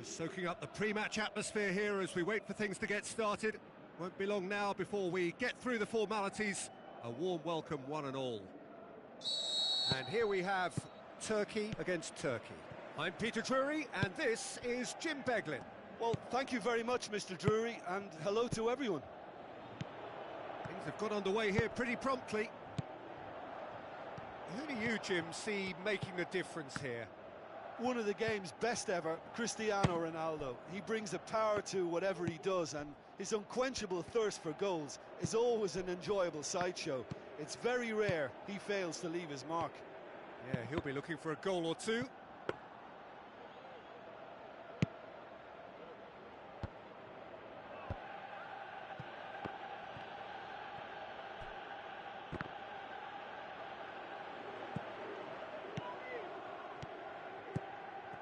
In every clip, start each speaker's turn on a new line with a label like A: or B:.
A: Just soaking up the pre-match atmosphere here as we wait for things to get started. Won't be long now before we get through the formalities. A warm welcome, one and all. And here we have Turkey against Turkey. I'm Peter Drury, and this is Jim Beglin.
B: Well, thank you very much, Mr. Drury, and hello to everyone.
A: Things have got underway here pretty promptly. Who do you, Jim, see making the difference here?
B: One of the game's best ever, Cristiano Ronaldo. He brings a power to whatever he does, and his unquenchable thirst for goals is always an enjoyable sideshow. It's very rare he fails to leave his mark.
A: Yeah, he'll be looking for a goal or two.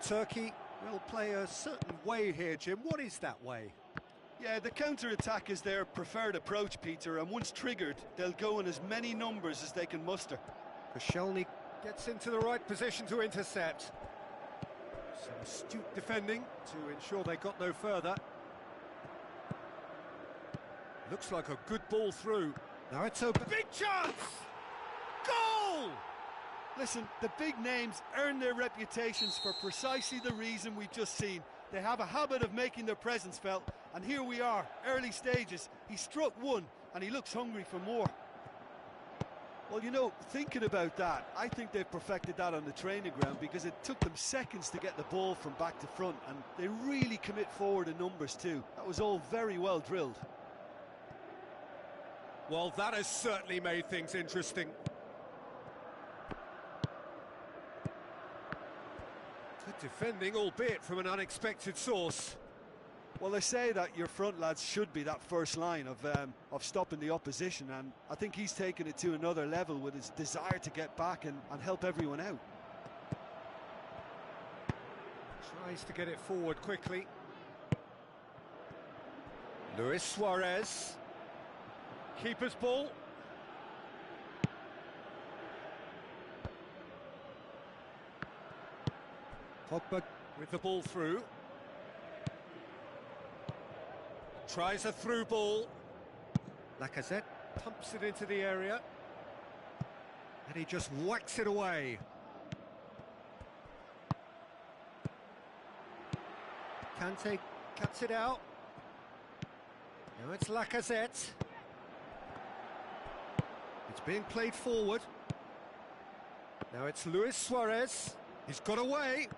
A: Turkey will play a certain way here, Jim. What is that way?
B: Yeah, the counter-attack is their preferred approach, Peter, and once triggered, they'll go in as many numbers as they can muster.
A: Koscielny gets into the right position to intercept. Some astute defending to ensure they got no further. Looks like a good ball through. Now it's open. Big chance! Goal!
B: Listen, the big names earn their reputations for precisely the reason we've just seen. They have a habit of making their presence felt, and here we are, early stages. He struck one, and he looks hungry for more. Well, you know, thinking about that, I think they've perfected that on the training ground because it took them seconds to get the ball from back to front, and they really commit forward in numbers too. That was all very well drilled.
A: Well, that has certainly made things interesting. Good defending, albeit from an unexpected source.
B: Well, they say that your front lads should be that first line of stopping the opposition, and I think he's taken it to another level with his desire to get back and help everyone out.
A: Tries to get it forward quickly. Luis Suarez. Keeper's ball. Pogba with the ball through. Tries a through ball. Lacazette pumps it into the area. And he just whacks it away. Kante cuts it out. Now it's Lacazette. It's being played forward. Now it's Luis Suarez. He's got away.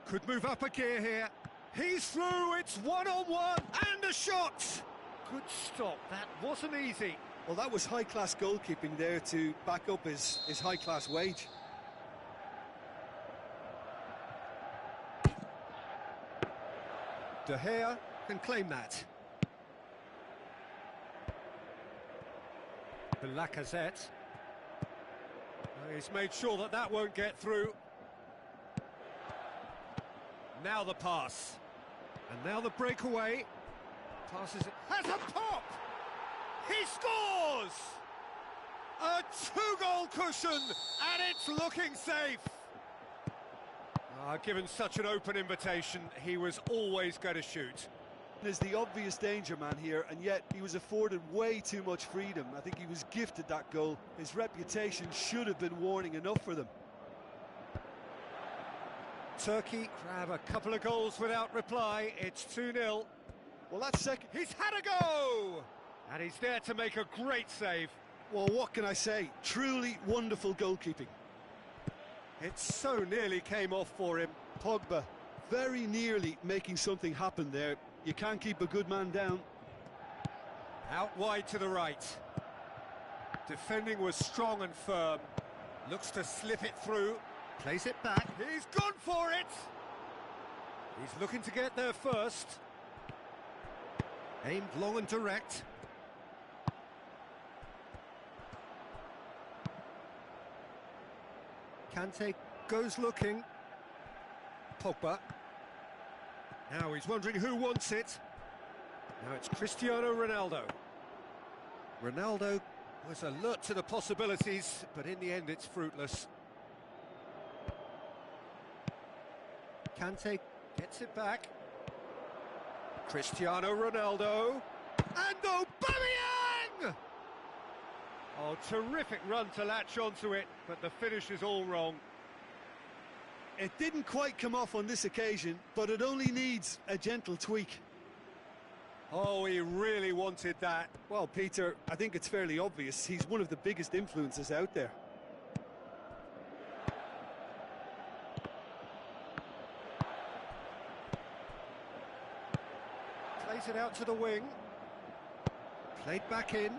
A: Could move up a gear here. He's through, it's one-on-one, and a shot! Good stop, that wasn't easy.
B: Well, that was high-class goalkeeping there to back up his high-class wage.
A: De Gea can claim that. The Lacazette. He's made sure that that won't get through. Now the pass. And now the breakaway. Passes it. Has a pop! He scores! A two-goal cushion, and it's looking safe. Given such an open invitation, he was always going to shoot.
B: There's the obvious danger man here, and yet he was afforded way too much freedom. I think he was gifted that goal. His reputation should have been warning enough for them.
A: Turkey grab a couple of goals without reply. It's 2-0.
B: Well, that's second.
A: He's had a go! And he's there to make a great save.
B: Well, what can I say? Truly wonderful goalkeeping.
A: It so nearly came off for him.
B: Pogba very nearly making something happen there. You can't keep a good man down.
A: Out wide to the right. Defending was strong and firm. Looks to slip it through. Plays it back. He's gone for it! He's looking to get there first. Aimed long and direct. Kante goes looking. Pogba. Now he's wondering who wants it. Now it's Cristiano Ronaldo. Ronaldo was alert to the possibilities, but in the end it's fruitless. Kante gets it back. Cristiano Ronaldo. And Aubameyang! Oh, terrific run to latch onto it, but the finish is all wrong.
B: It didn't quite come off on this occasion, but it only needs a gentle tweak.
A: Oh, he really wanted that.
B: Well, Peter, I think it's fairly obvious he's one of the biggest influences out there.
A: Plays it out to the wing. Played back in.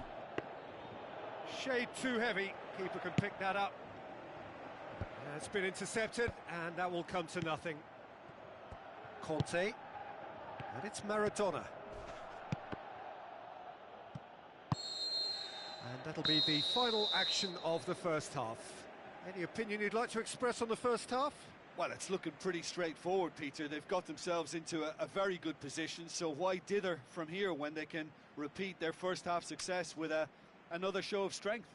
A: Shade too heavy. Keeper can pick that up. It's been intercepted, and that will come to nothing. Conte. And it's Maradona. And that'll be the final action of the first half. Any opinion you'd like to express on the first half?
B: Well, it's looking pretty straightforward, Peter. They've got themselves into a very good position, so why dither from here when they can repeat their first half success with another show of strength?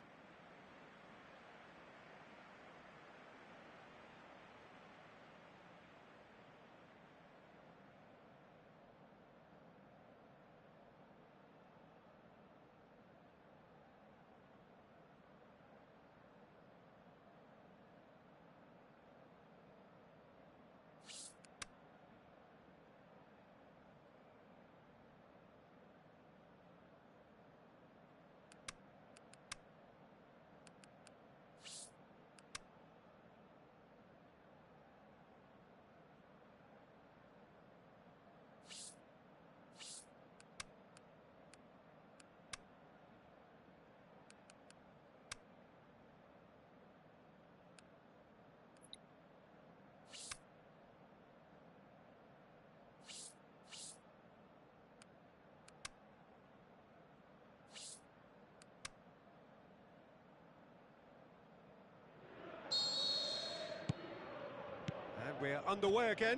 A: We're underway again.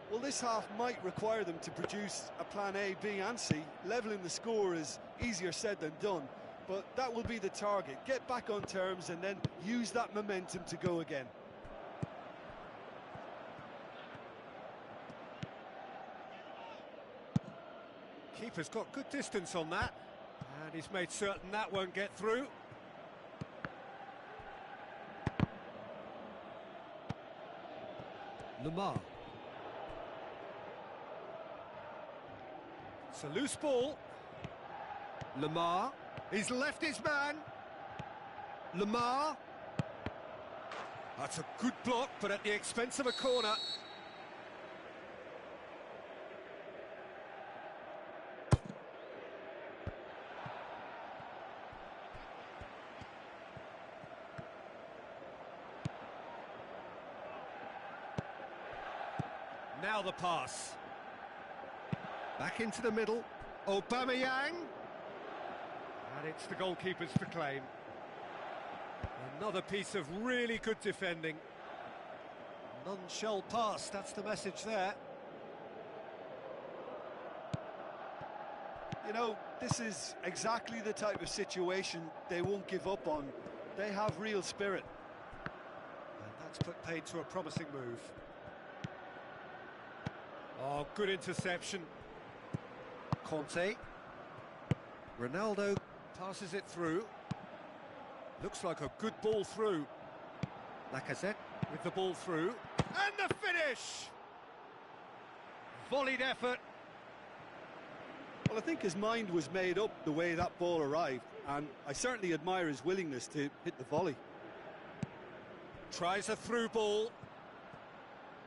B: Well, this half might require them to produce a plan A, B and C. Levelling the score is easier said than done, but that will be the target. Get back on terms and then use that momentum to go again.
A: Keeper's got good distance on that, and he's made certain that won't get through. Lemar. It's a loose ball. Lemar. He's left his man. Lemar. That's a good block, but at the expense of a corner. Now the pass. Back into the middle. Aubameyang. And it's the goalkeeper's to claim. Another piece of really good defending. None shall pass, that's the message there.
B: You know, this is exactly the type of situation they won't give up on. They have real spirit.
A: And that's put paid to a promising move. Oh, good interception. Conte. Ronaldo passes it through. Looks like a good ball through. Lacazette with the ball through. And the finish! Volleyed effort.
B: Well, I think his mind was made up the way that ball arrived, and I certainly admire his willingness to hit the volley.
A: Tries a through ball.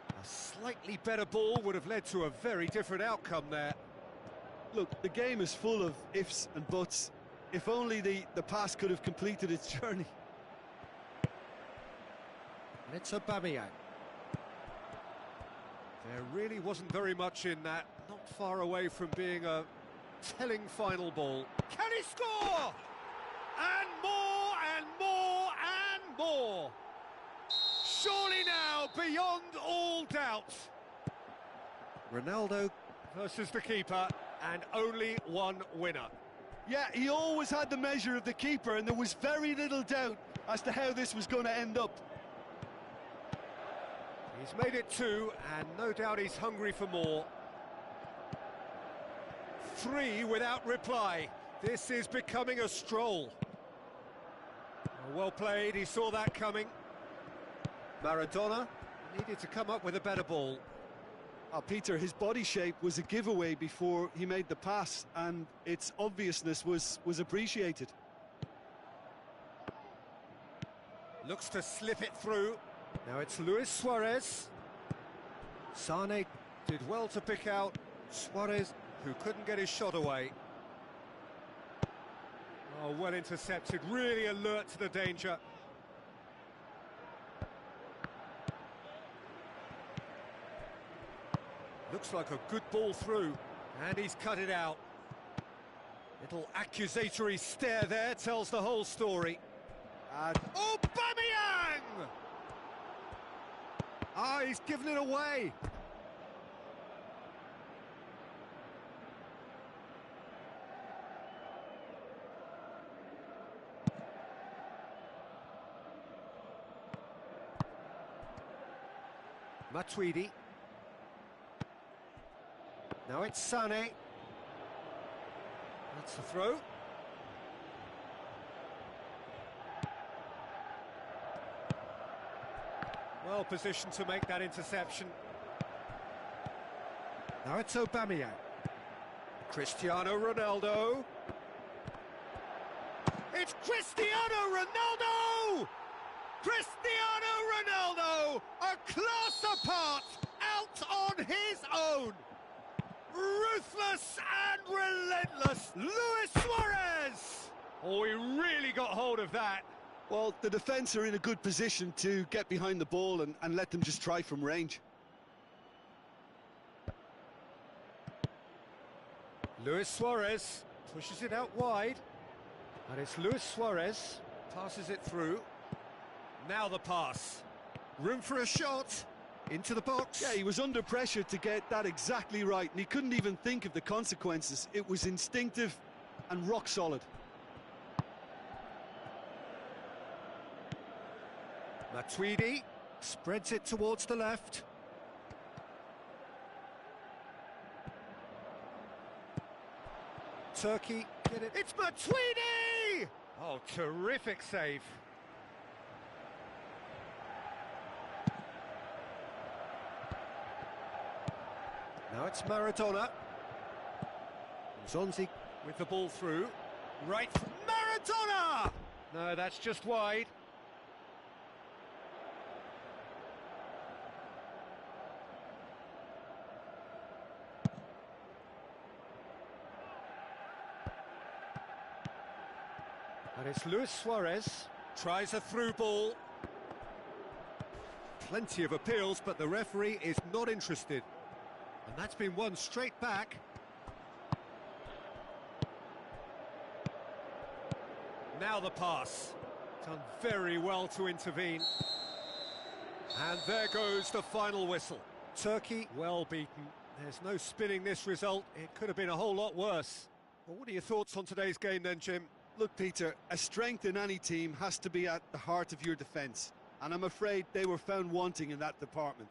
A: A slightly better ball would have led to a very different outcome there.
B: Look, the game is full of ifs and buts. If only the pass could have completed its journey.
A: And it's Aubameyang. There really wasn't very much in that. Not far away from being a telling final ball. Can he score? And more and more and more. Surely now, beyond all doubt. Ronaldo versus the keeper, and only one winner.
B: Yeah, he always had the measure of the keeper, and there was very little doubt as to how this was going to end up.
A: He's made it two, and no doubt he's hungry for more. 3 without reply. This is becoming a stroll. Well played, he saw that coming. Maradona needed to come up with a better ball.
B: Peter, his body shape was a giveaway before he made the pass, and its obviousness was appreciated.
A: Looks to slip it through. Now it's Luis Suarez. Sane did well to pick out Suarez, who couldn't get his shot away. Oh, well intercepted, really alert to the danger. Looks like a good ball through, and he's cut it out. Little accusatory stare there tells the whole story. And Aubameyang! Ah, he's given it away. Matuidi. Now it's Sane. That's the throw. Well positioned to make that interception. Now it's Aubameyang. Cristiano Ronaldo. It's Cristiano Ronaldo! Cristiano Ronaldo, a class apart, out on his own. Ruthless and relentless, Luis Suarez! Oh, he really got hold of that.
B: Well, the defence are in a good position to get behind the ball and let them just try from range.
A: Luis Suarez pushes it out wide. And it's Luis Suarez, passes it through. Now the pass. Room for a shot. Into the box.
B: Yeah, he was under pressure to get that exactly right, and he couldn't even think of the consequences. It was instinctive and rock solid.
A: Matuidi spreads it towards the left. Turkey, get it. It's Matuidi! Oh, terrific save. Now it's Maradona. Zonzi with the ball through. Right, Maradona! No, that's just wide. And it's Luis Suarez. Tries a through ball. Plenty of appeals, but the referee is not interested. And that's been won straight back. Now the pass. Done very well to intervene. And there goes the final whistle. Turkey, well beaten. There's no spinning this result. It could have been a whole lot worse. Well, what are your thoughts on today's game then, Jim?
B: Look, Peter, a strength in any team has to be at the heart of your defence. And I'm afraid they were found wanting in that department.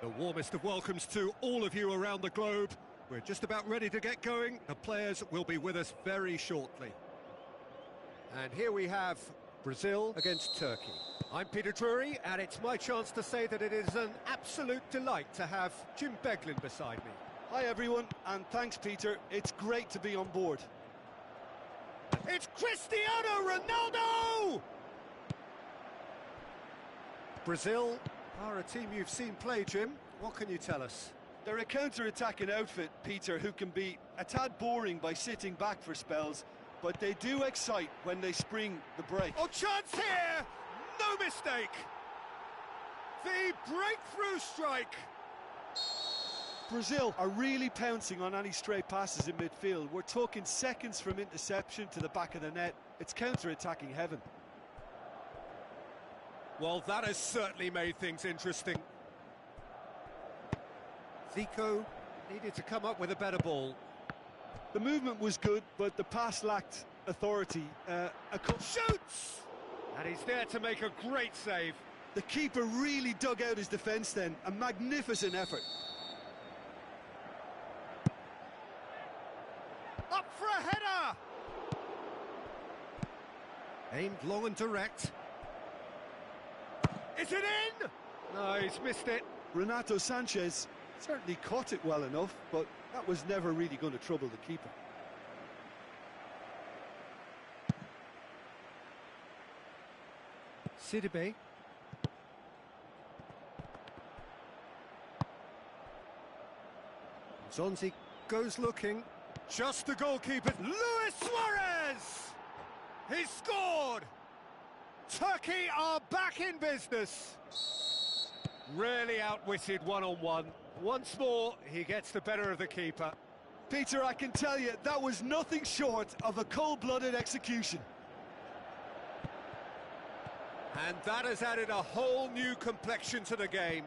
A: The warmest of welcomes to all of you around the globe. We're just about ready to get going. The players will be with us very shortly. And here we have Brazil against Turkey. I'm Peter Drury, and it's my chance to say that it is an absolute delight to have Jim Beglin beside me.
B: Hi everyone, and thanks Peter, it's great to be on board.
A: It's Cristiano Ronaldo! Brazil are a team you've seen play, Jim. What can you tell us?
B: They're a counter-attacking outfit, Peter, who can be a tad boring by sitting back for spells, but they do excite when they spring the break.
A: Oh, chance here! No mistake! The breakthrough strike!
B: Brazil are really pouncing on any stray passes in midfield. We're talking seconds from interception to the back of the net. It's counter-attacking heaven.
A: Well, that has certainly made things interesting. Zico needed to come up with a better ball.
B: The movement was good, but the pass lacked authority.
A: Shoots! And he's there to make a great save.
B: The keeper really dug out his defence then. A magnificent effort.
A: Up for a header! Aimed long and direct. Is it in? No, he's missed it.
B: Renato Sanchez certainly caught it well enough, but that was never really going to trouble the keeper.
A: Sidibe. Zonzi goes looking. Just the goalkeeper. Luis Suarez! He scored! Turkey are back in business. Really outwitted one-on-one. Once more, he gets the better of the keeper.
B: Peter, I can tell you, that was nothing short of a cold-blooded execution.
A: And that has added a whole new complexion to the game.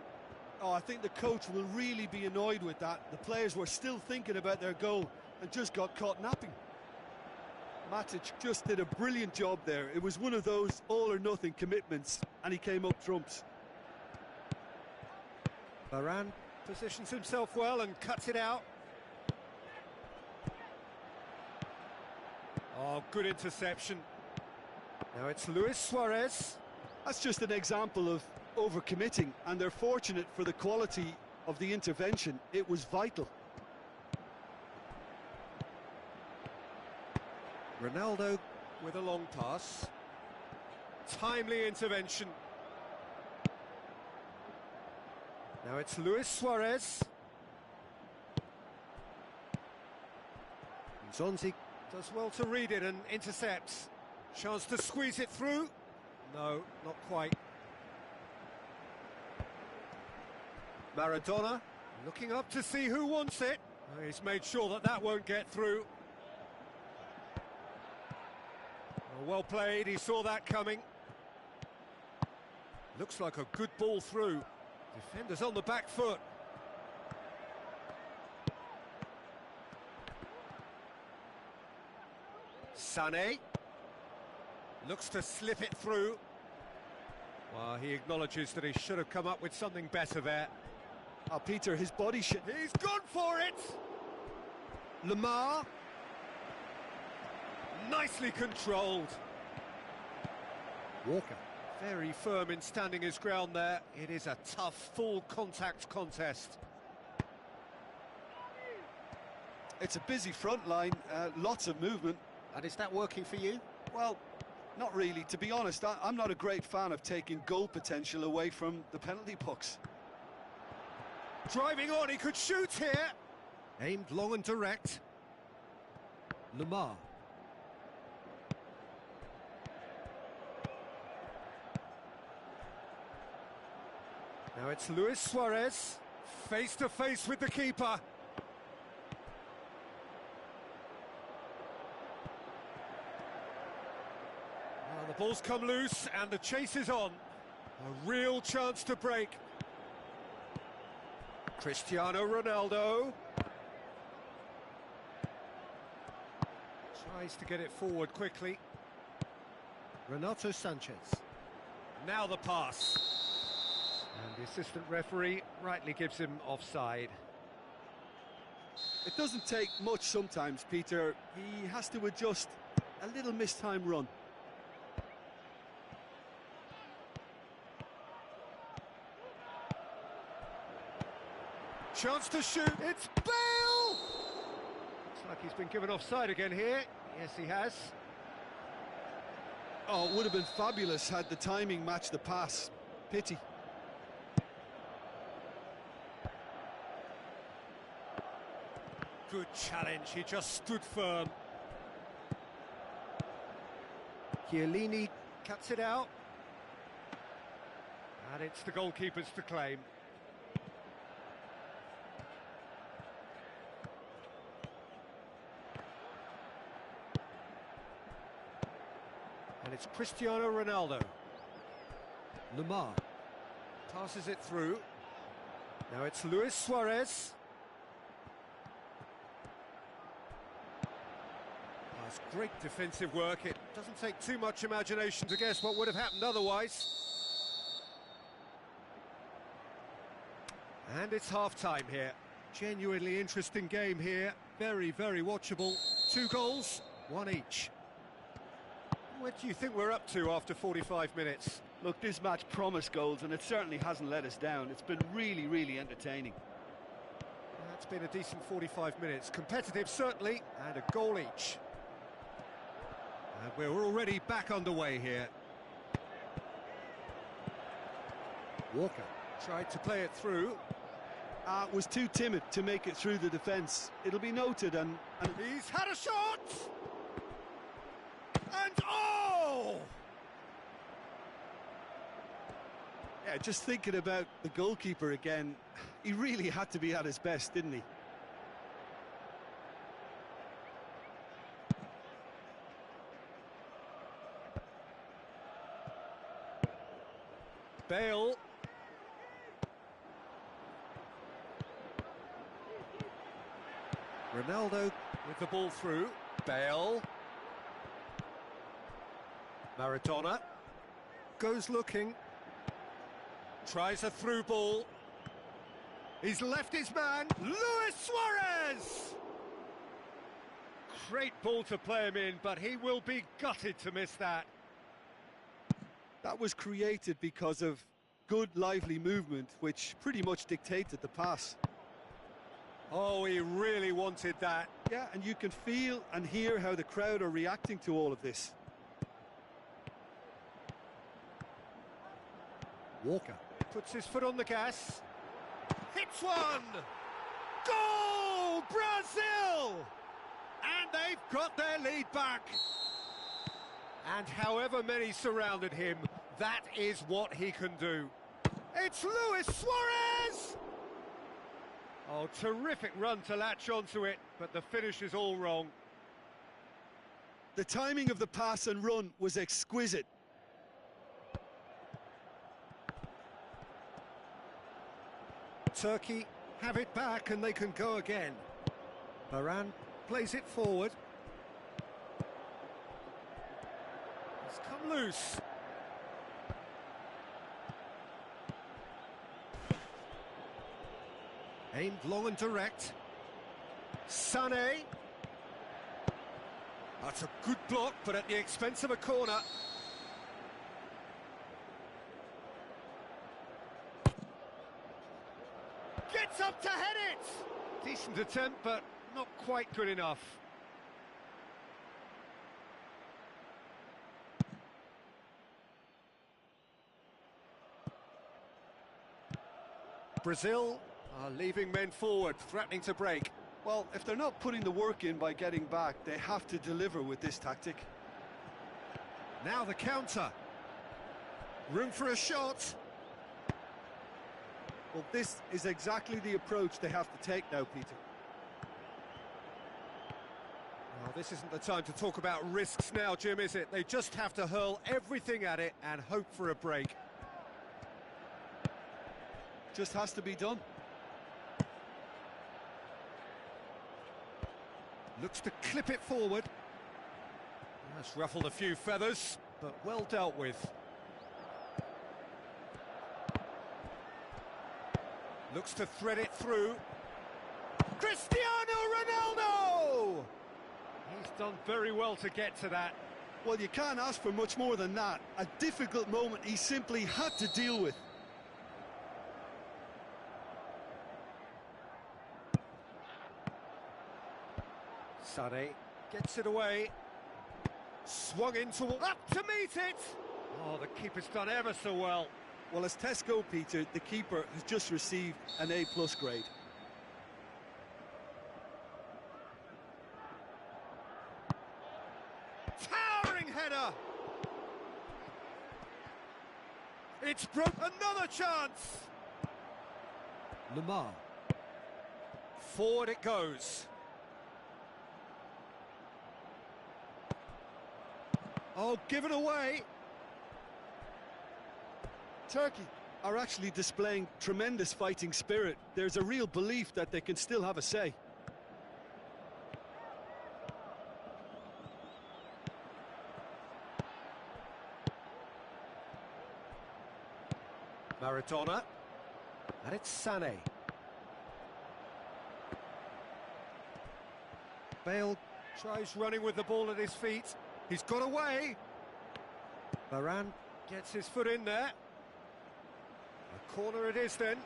B: Oh, I think the coach will really be annoyed with that. The players were still thinking about their goal and just got caught napping. Matic just did a brilliant job there. It was one of those all-or-nothing commitments, and he came up trumps.
A: Varane positions himself well and cuts it out. Oh, good interception. Now it's Luis Suarez.
B: That's just an example of overcommitting, and they're fortunate for the quality of the intervention. It was vital.
A: Ronaldo with a long pass. Timely intervention. Now it's Luis Suarez. Zonzi does well to read it and intercepts. Chance to squeeze it through. No, not quite. Maradona looking up to see who wants it. He's made sure that that won't get through. Well played, he saw that coming. Looks like a good ball through. Defenders on the back foot. Sané looks to slip it through. Well, he acknowledges that he should have come up with something better there.
B: Oh, Peter, his body shit.
A: He's gone for it! Lemar. Nicely controlled. Walker. Very firm in standing his ground there. It is a tough, full contact contest.
B: It's a busy front line, lots of movement.
A: And is that working for you?
B: Well, not really. To be honest, I'm not a great fan of taking goal potential away from the penalty box.
A: Driving on, he could shoot here. Aimed long and direct. Lemar. Now it's Luis Suarez, face to face with the keeper. The ball's come loose and the chase is on. A real chance to break. Cristiano Ronaldo. Tries to get it forward quickly. Renato Sanchez. Now the pass. And assistant referee rightly gives him offside.
B: It doesn't take much sometimes, Peter. He has to adjust a little mistimed run.
A: Chance to shoot, it's Bale! Looks like he's been given offside again here. Yes, he has.
B: Oh, it would have been fabulous had the timing matched the pass. Pity.
A: Good challenge, he just stood firm. Chiellini cuts it out. And it's the goalkeepers to claim. And it's Cristiano Ronaldo. Lemar passes it through. Now it's Luis Suarez. That's great defensive work. It doesn't take too much imagination to guess what would have happened otherwise. And it's half-time here. Genuinely interesting game here. Very, very watchable. 2 goals, 1 each. What do you think we're up to after 45 minutes?
B: Look, this match promised goals, and it certainly hasn't let us down. It's been really, really entertaining.
A: That's been a decent 45 minutes. Competitive, certainly, and a goal each. And we're already back underway here. Walker tried to play it through.
B: Was too timid to make it through the defence. It'll be noted, and
A: he's had a shot! And oh!
B: Yeah, just thinking about the goalkeeper again, he really had to be at his best, didn't he?
A: Bale. Ronaldo with the ball through. Bale. Maradona goes looking. Tries a through ball. He's left his man. Luis Suarez! Great ball to play him in, but he will be gutted to miss that.
B: That was created because of good, lively movement, which pretty much dictated the pass.
A: Oh, he really wanted that.
B: Yeah, and you can feel and hear how the crowd are reacting to all of this.
A: Walker puts his foot on the gas. Hits one! Goal! Brazil! And they've got their lead back. And however many surrounded him, that is what he can do. It's Luis Suarez! Oh, terrific run to latch onto it, but the finish is all wrong.
B: The timing of the pass and run was exquisite.
A: Turkey have it back and they can go again. Varane plays it forward. It's come loose. Aimed long and direct. Sané. That's a good block, but at the expense of a corner. Gets up to head it! Decent attempt, but not quite good enough. Brazil are leaving men forward, threatening to break.
B: Well, if they're not putting the work in by getting back, they have to deliver with this tactic.
A: Now the counter. Room for a shot.
B: Well, this is exactly the approach they have to take now, Peter.
A: Well, this isn't the time to talk about risks now, Jim, is it? They just have to hurl everything at it and hope for a break.
B: Just has to be done.
A: Looks to clip it forward. That's ruffled a few feathers, but well dealt with. Looks to thread it through. Cristiano Ronaldo! He's done very well to get to that.
B: Well, you can't ask for much more than that. A difficult moment he simply had to deal with.
A: Sané gets it away. Swung into up to meet it. Oh, the keeper's done ever so well.
B: Well, as tests go, Peter, the keeper has just received an A+ grade.
A: Towering header. It's broke. Another chance. Lamar. Forward it goes. Oh, given away.
B: Turkey are actually displaying tremendous fighting spirit. There's a real belief that they can still have a say.
A: Maradona. And it's Sané. Bale tries running with the ball at his feet. He's got away. Varane gets his foot in there. A corner it is then.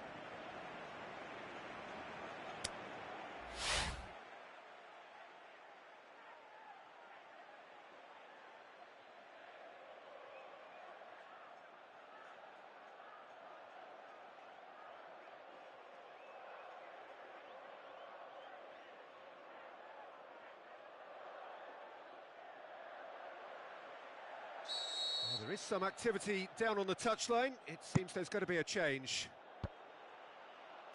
A: Well, there is some activity down on the touchline. It seems there's going to be a change.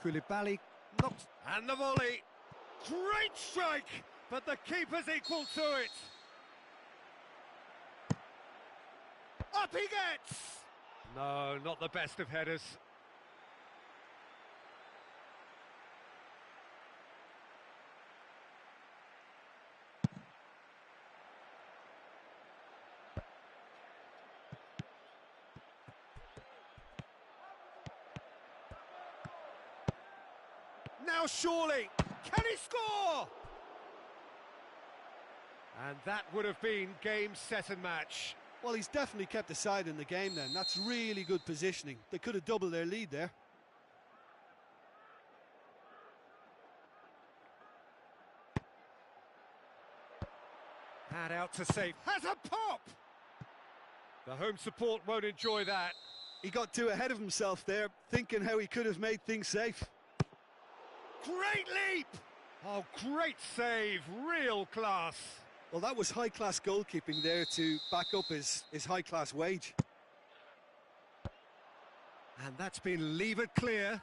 A: Koulibaly knocked, and the volley. Great strike, but the keeper's equal to it. Up he gets! No, not the best of headers. Now surely, can he score? And that would have been game, set and match.
B: Well, he's definitely kept the side in the game then. That's really good positioning. They could have doubled their lead there.
A: Had out to save. Has a pop! The home support won't enjoy that.
B: He got too ahead of himself there, thinking how he could have made things safe.
A: Great leap! Oh, great save, real class.
B: Well, that was high-class goalkeeping there to back up his high-class wage.
A: And that's been levered clear.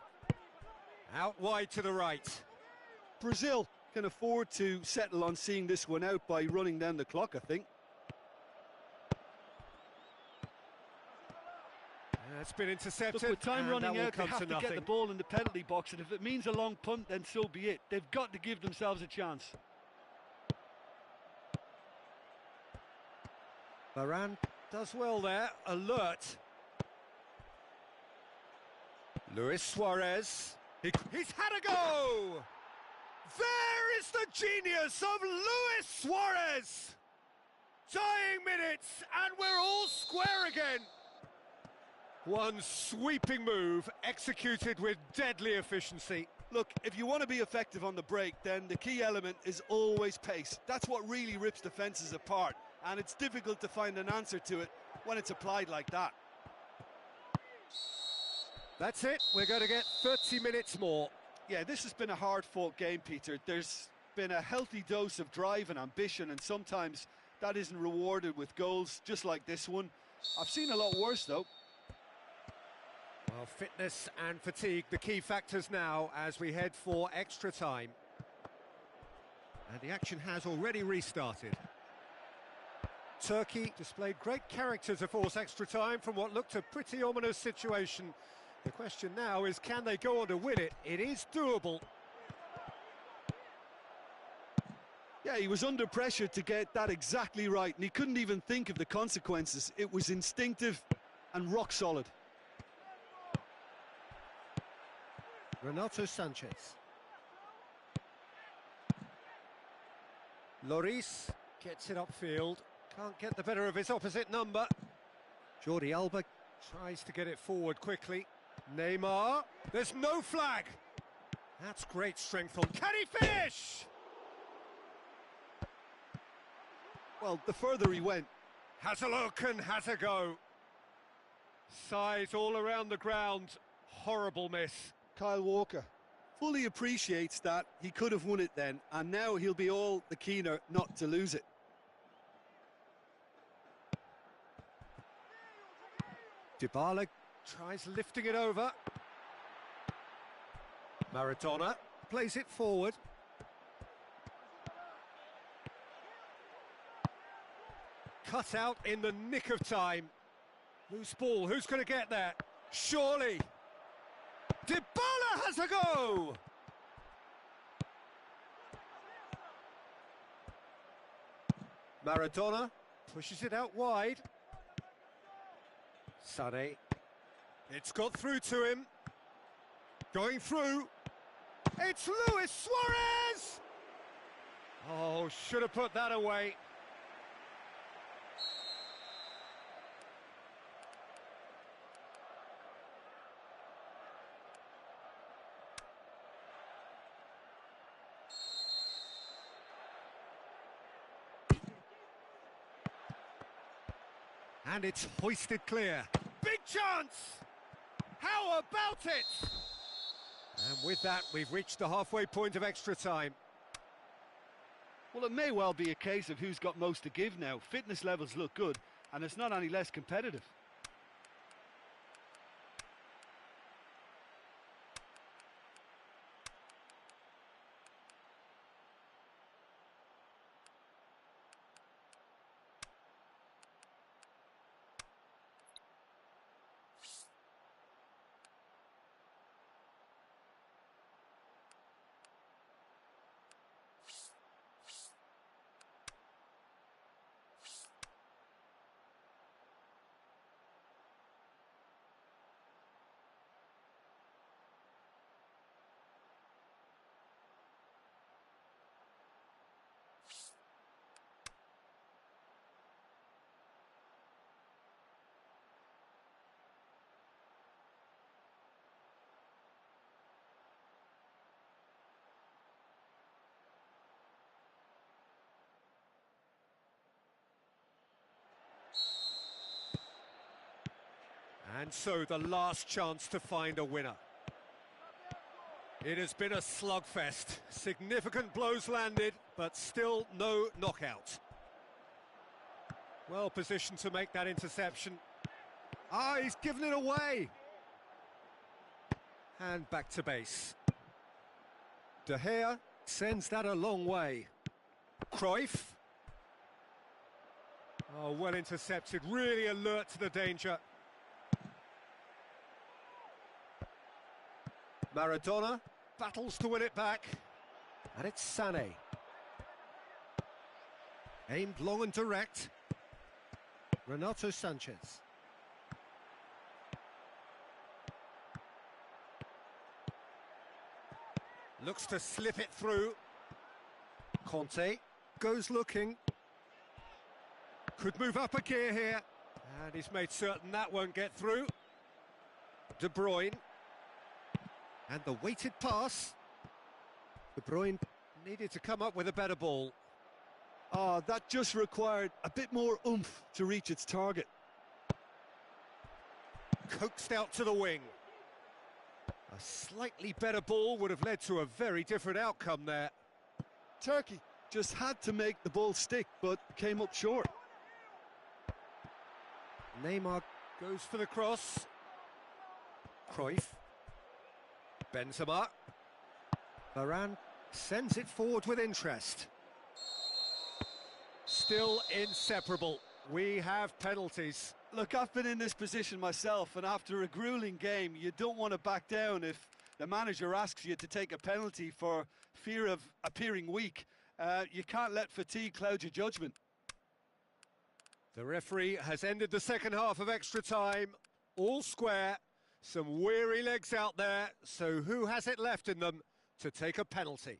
A: Out wide to the right.
B: Brazil can afford to settle on seeing this one out by running down the clock, I think.
A: It's been intercepted.
B: Look, with time running out, they
A: have
B: to get the ball in the penalty box, and if it means a long punt, then so be it. They've got to give themselves a chance.
A: Varane does well there, alert. Luis Suarez, he's had a go! There is the genius of Luis Suarez! Dying minutes, and we're all square again. One sweeping move, executed with deadly efficiency.
B: Look, if you want to be effective on the break, then the key element is always pace. That's what really rips defences apart, and it's difficult to find an answer to it when it's applied like that.
A: That's it, we're going to get 30 minutes more.
B: Yeah, this has been a hard-fought game, Peter. There's been a healthy dose of drive and ambition, and sometimes that isn't rewarded with goals, just like this one. I've seen a lot worse, though.
A: Well, fitness and fatigue, the key factors now as we head for extra time. And the action has already restarted. Turkey displayed great character to force extra time from what looked a pretty ominous situation. The question now is, can they go on to win it? It is doable.
B: Yeah, he was under pressure to get that exactly right, and he couldn't even think of the consequences. It was instinctive and rock solid.
A: Renato Sanchez. Lloris gets it upfield. Can't get the better of his opposite number. Jordi Alba tries to get it forward quickly. Neymar. There's no flag. That's great strength on. Can he finish?
B: Well, the further he went.
A: Has a look and has a go. Size all around the ground. Horrible miss.
B: Kyle Walker fully appreciates that he could have won it then, and now he'll be all the keener not to lose it.
A: Dybala tries lifting it over. Maradona plays it forward. Cut out in the nick of time. Loose ball, who's going to get that? Surely. Dybala has a go! Maradona pushes it out wide. Sané. It's got through to him. Going through. It's Luis Suarez! Oh, should have put that away. And it's hoisted clear. Big chance! How about it? And with that, we've reached the halfway point of extra time.
B: Well, it may well be a case of who's got most to give now. Fitness levels look good, and it's not any less competitive.
A: And so the last chance to find a winner. It has been a slugfest. Significant blows landed, but still no knockout. Well positioned to make that interception. Ah, he's given it away. And back to base. De Gea sends that a long way. Cruyff. Oh, well intercepted, really alert to the danger. Maradona battles to win it back. And it's Sané. Aimed long and direct. Renato Sanchez. Looks to slip it through. Conte goes looking. Could move up a gear here. And he's made certain that won't get through. De Bruyne. And the weighted pass. De Bruyne needed to come up with a better ball.
B: Oh, that just required a bit more oomph to reach its target.
A: Coaxed out to the wing. A slightly better ball would have led to a very different outcome there.
B: Turkey just had to make the ball stick, but came up short.
A: Neymar goes for the cross. Cruyff. Benzema. Varane sends it forward with interest. Still inseparable. We have penalties.
B: Look, I've been in this position myself, and after a grueling game, you don't want to back down if the manager asks you to take a penalty for fear of appearing weak. You can't let fatigue cloud your judgment.
A: The referee has ended the second half of extra time. All square. Some weary legs out there, so who has it left in them to take a penalty?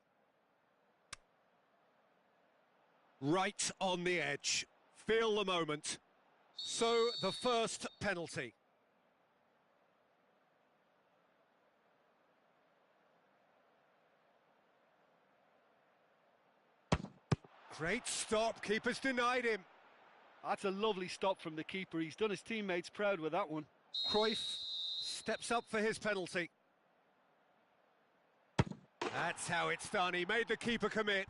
A: Right on the edge. Feel the moment. So, the first penalty. Great stop, keeper's denied him.
B: That's a lovely stop from the keeper. He's done his teammates proud with that one.
A: Cruyff steps up for his penalty. That's how it's done. He made the keeper commit.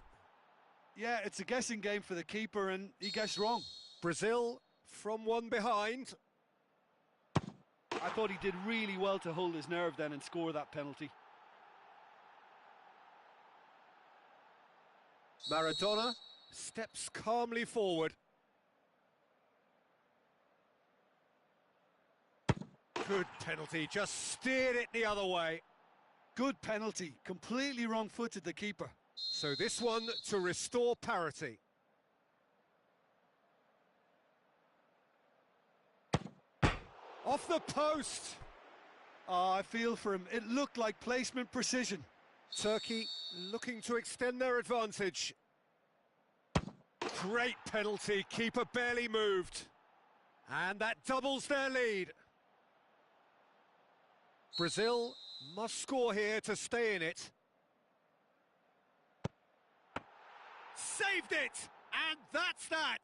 B: Yeah, it's a guessing game for the keeper and he guessed wrong.
A: Brazil from one behind.
B: I thought he did really well to hold his nerve then and score that penalty.
A: Maradona steps calmly forward. Good penalty, just steered it the other way.
B: Good penalty, completely wrong-footed the keeper.
A: So this one to restore parity. Off the post!
B: Oh, I feel for him. It looked like placement precision.
A: Turkey looking to extend their advantage. Great penalty, keeper barely moved. And that doubles their lead. Brazil must score here to stay in it. Saved it! And that's that!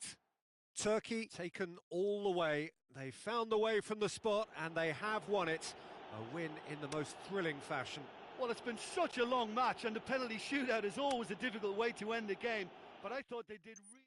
A: Turkey taken all the way. They found the way from the spot and they have won it. A win in the most thrilling fashion.
B: Well, it's been such a long match and the penalty shootout is always a difficult way to end the game. But I thought they did really